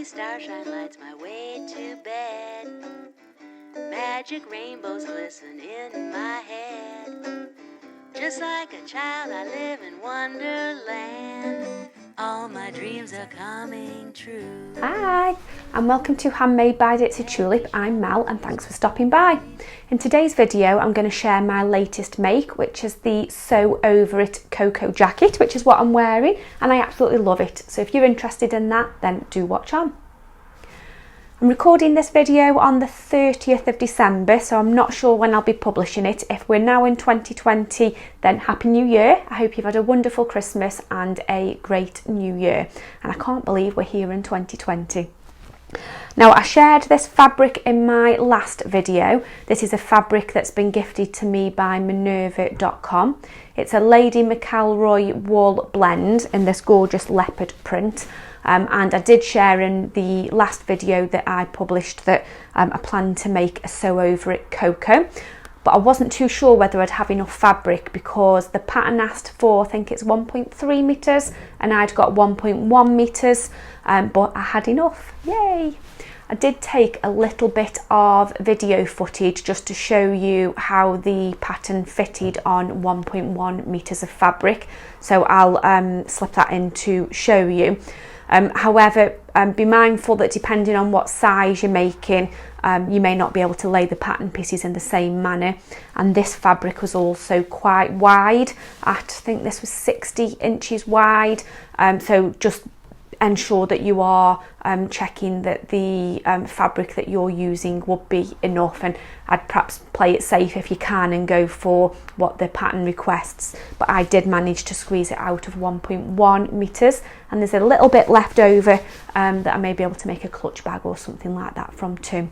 starshine lights my way to bed. Magic rainbows glisten in my head. Just like a child I live in Wonderland. All my dreams are coming true. Hi, and welcome to Handmade by Ditsy Tulip. I'm Mel and thanks for stopping by. In today's video I'm going to share my latest make, which is the Sew Over It Coco jacket, which is what I'm wearing and I absolutely love it. So if you're interested in that, then do watch on. I'm recording this video on the 30th of December, so I'm not sure when I'll be publishing it. If we're now in 2020, then Happy New Year. I hope you've had a wonderful Christmas and a great New Year. And I can't believe we're here in 2020. Now, I shared this fabric in my last video. This is a fabric that's been gifted to me by Minerva.com. It's a Lady McElroy wool blend in this gorgeous leopard print. And I did share in the last video that I published that I planned to make a Sew Over It Coco, but I wasn't too sure whether I'd have enough fabric because the pattern asked for, I think it's 1.3 metres and I'd got 1.1 metres, but I had enough, yay! I did take a little bit of video footage just to show you how the pattern fitted on 1.1 metres of fabric, so I'll slip that in to show you. However, be mindful that depending on what size you're making, you may not be able to lay the pattern pieces in the same manner. And this fabric was also quite wide. I think this was 60 inches wide. So just ensure that you are checking that the fabric that you're using would be enough, and I'd perhaps play it safe if you can and go for what the pattern requests, but I did manage to squeeze it out of 1.1 metres and there's a little bit left over that I may be able to make a clutch bag or something like that from too.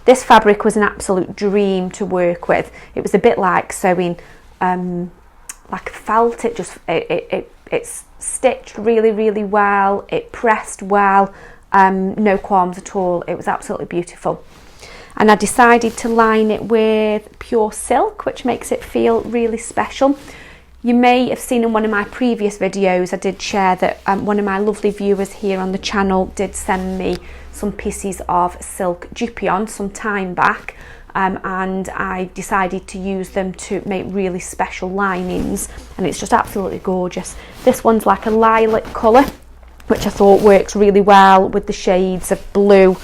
This fabric was an absolute dream to work with. It was a bit like sewing like felt. It's stitched really well, it pressed well, no qualms at all. It was absolutely beautiful. And I decided to line it with pure silk, which makes it feel really special. You may have seen in one of my previous videos I did share that one of my lovely viewers here on the channel did send me some pieces of silk dupion some time back. And I decided to use them to make really special linings, and it's just absolutely gorgeous. This one's like a lilac colour, which I thought works really well with the shades of blue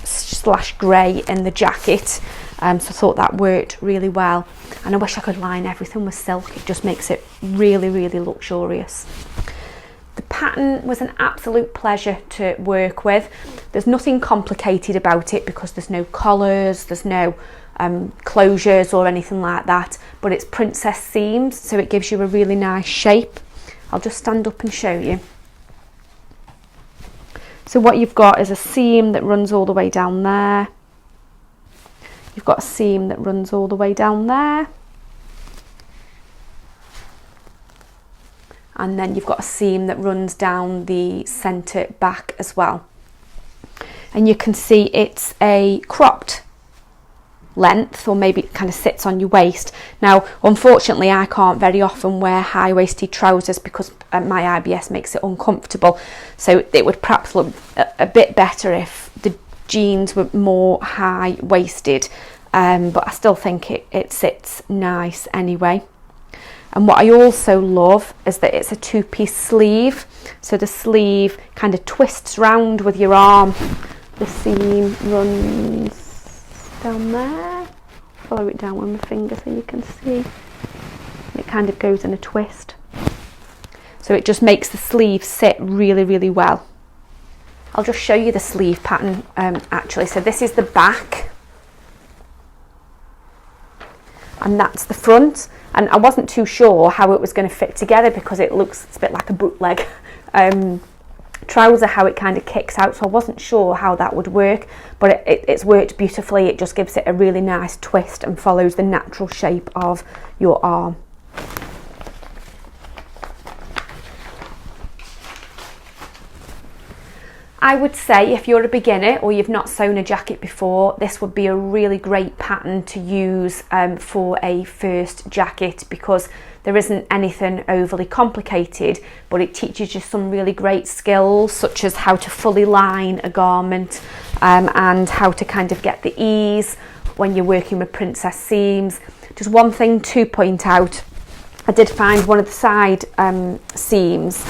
/ grey in the jacket, so I thought that worked really well. And I wish I could line everything with silk. It just makes it really luxurious. The pattern was an absolute pleasure to work with. There's nothing complicated about it because there's no collars, there's no closures or anything like that, but it's princess seams, so it gives you a really nice shape. I'll just stand up and show you. So what you've got is a seam that runs all the way down there. You've got a seam that runs all the way down there. And then you've got a seam that runs down the centre back as well. And you can see it's a cropped length, or maybe it kind of sits on your waist. Now, unfortunately, I can't very often wear high-waisted trousers because my IBS makes it uncomfortable. So it would perhaps look a bit better if the jeans were more high-waisted, but I still think it sits nice anyway. And what I also love is that it's a two-piece sleeve, so the sleeve kind of twists round with your arm. The seam runs down there, follow it down with my finger so you can see. It kind of goes in a twist. So it just makes the sleeve sit really well. I'll just show you the sleeve pattern actually. So this is the back, and that's the front. And I wasn't too sure how it was going to fit together because it's a bit like a bootleg trouser, how it kind of kicks out, so I wasn't sure how that would work, but it's worked beautifully. It just gives it a really nice twist and follows the natural shape of your arm. I would say if you're a beginner or you've not sewn a jacket before, this would be a really great pattern to use for a first jacket, because there isn't anything overly complicated, but it teaches you some really great skills, such as how to fully line a garment and how to kind of get the ease when you're working with princess seams. Just one thing to point out, I did find one of the side seams,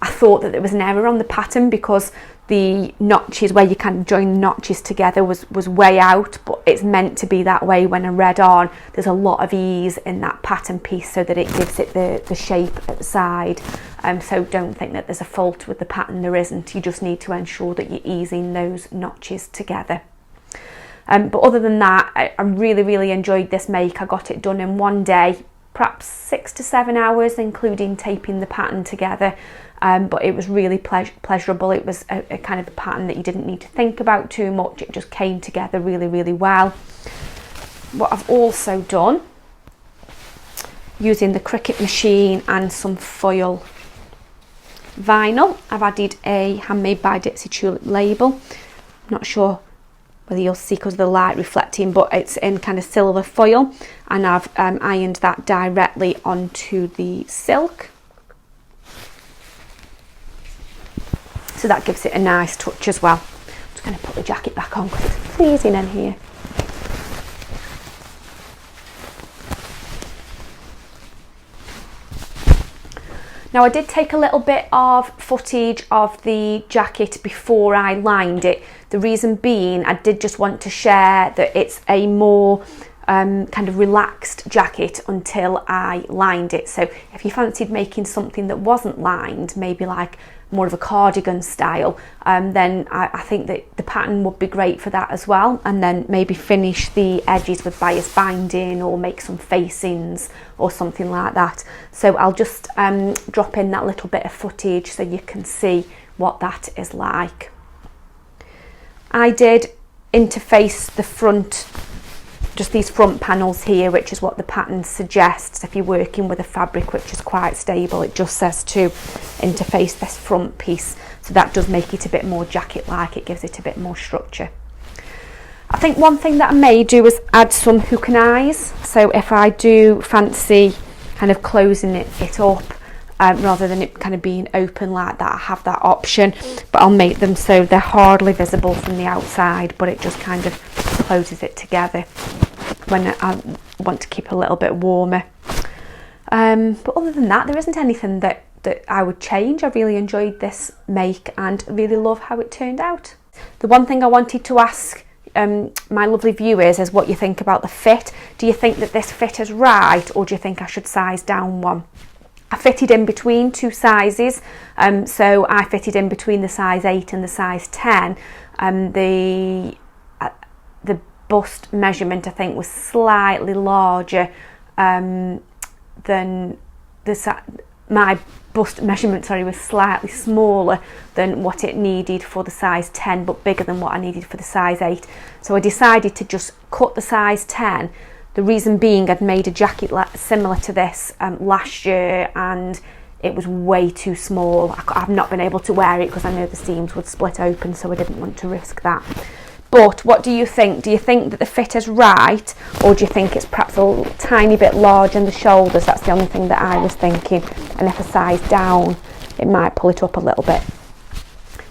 I thought that there was an error on the pattern because the notches where you kind of join the notches together was way out, but it's meant to be that way. When I read on, there's a lot of ease in that pattern piece so that it gives it the shape at the side. So don't think that there's a fault with the pattern, there isn't. You just need to ensure that you're easing those notches together. But other than that, I really enjoyed this make. I got it done in one day, perhaps 6 to 7 hours, including taping the pattern together. But it was really pleasurable. It was a kind of a pattern that you didn't need to think about too much. It just came together really well. What I've also done, using the Cricut machine and some foil vinyl, I've added a Handmade by Ditsy Tulip label. I'm not sure whether you'll see because of the light reflecting, but it's in kind of silver foil, and I've ironed that directly onto the silk. So that gives it a nice touch as well. I'm just going to put the jacket back on because it's freezing in here. Now I did take a little bit of footage of the jacket before I lined it. The reason being, I did just want to share that it's a more kind of relaxed jacket until I lined it. So if you fancied making something that wasn't lined, maybe like more of a cardigan style, then I think that the pattern would be great for that as well. And then maybe finish the edges with bias binding or make some facings or something like that. So I'll just drop in that little bit of footage so you can see what that is like. I did interface the front, just these front panels here, which is what the pattern suggests. If you're working with a fabric which is quite stable, it just says to interface this front piece. So that does make it a bit more jacket-like, it gives it a bit more structure. I think one thing that I may do is add some hook and eyes. So if I do fancy kind of closing it up, rather than it kind of being open like that, I have that option, but I'll make them so they're hardly visible from the outside, but it just kind of closes it together when I want to keep a little bit warmer. But other than that, there isn't anything that I would change. I really enjoyed this make and really love how it turned out. The one thing I wanted to ask my lovely viewers is what you think about the fit. Do you think that this fit is right, or do you think I should size down one? I fitted in between two sizes, so I fitted in between the size 8 and the size 10. The bust measurement I think was slightly larger than my bust measurement, sorry, was slightly smaller than what it needed for the size 10, but bigger than what I needed for the size 8. So I decided to just cut the size 10. The reason being, I'd made a jacket similar to this last year and it was way too small. I've not been able to wear it because I know the seams would split open, so I didn't want to risk that. But what do you think? Do you think that the fit is right, or do you think it's perhaps a tiny bit large in the shoulders? That's the only thing that I was thinking. And if I size down, it might pull it up a little bit.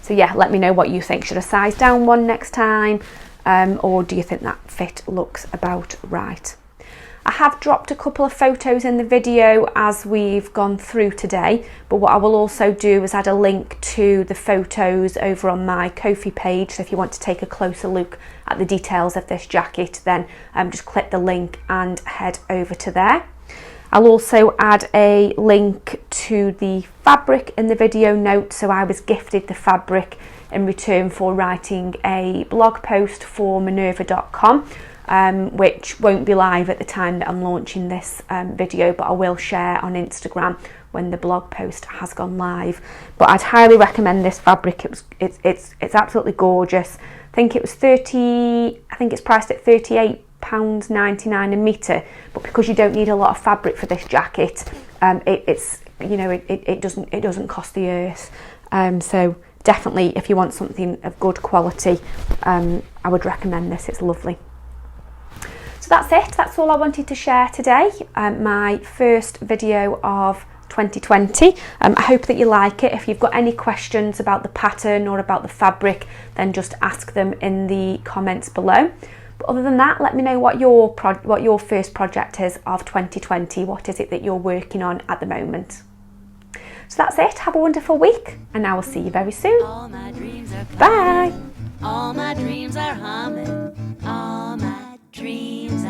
So yeah, let me know what you think. Should I size down one next time? Or do you think that fit looks about right? I have dropped a couple of photos in the video as we've gone through today, but what I will also do is add a link to the photos over on my Ko-fi page. So if you want to take a closer look at the details of this jacket, then just click the link and head over to there. I'll also add a link to the fabric in the video notes. So I was gifted the fabric in return for writing a blog post for Minerva.com, which won't be live at the time that I'm launching this video, but I will share on Instagram when the blog post has gone live. But I'd highly recommend this fabric. It's absolutely gorgeous. I think it's priced at £38.99 a metre, but because you don't need a lot of fabric for this jacket, it doesn't cost the earth. So definitely, if you want something of good quality, I would recommend this. It's lovely. So that's it. That's all I wanted to share today. My first video of 2020. I hope that you like it. If you've got any questions about the pattern or about the fabric, then just ask them in the comments below. But other than that, let me know what your first project is of 2020. What is it that you're working on at the moment? So that's it. Have a wonderful week, and I will see you very soon. All my dreams are Bye. All my dreams are humming. All my dreams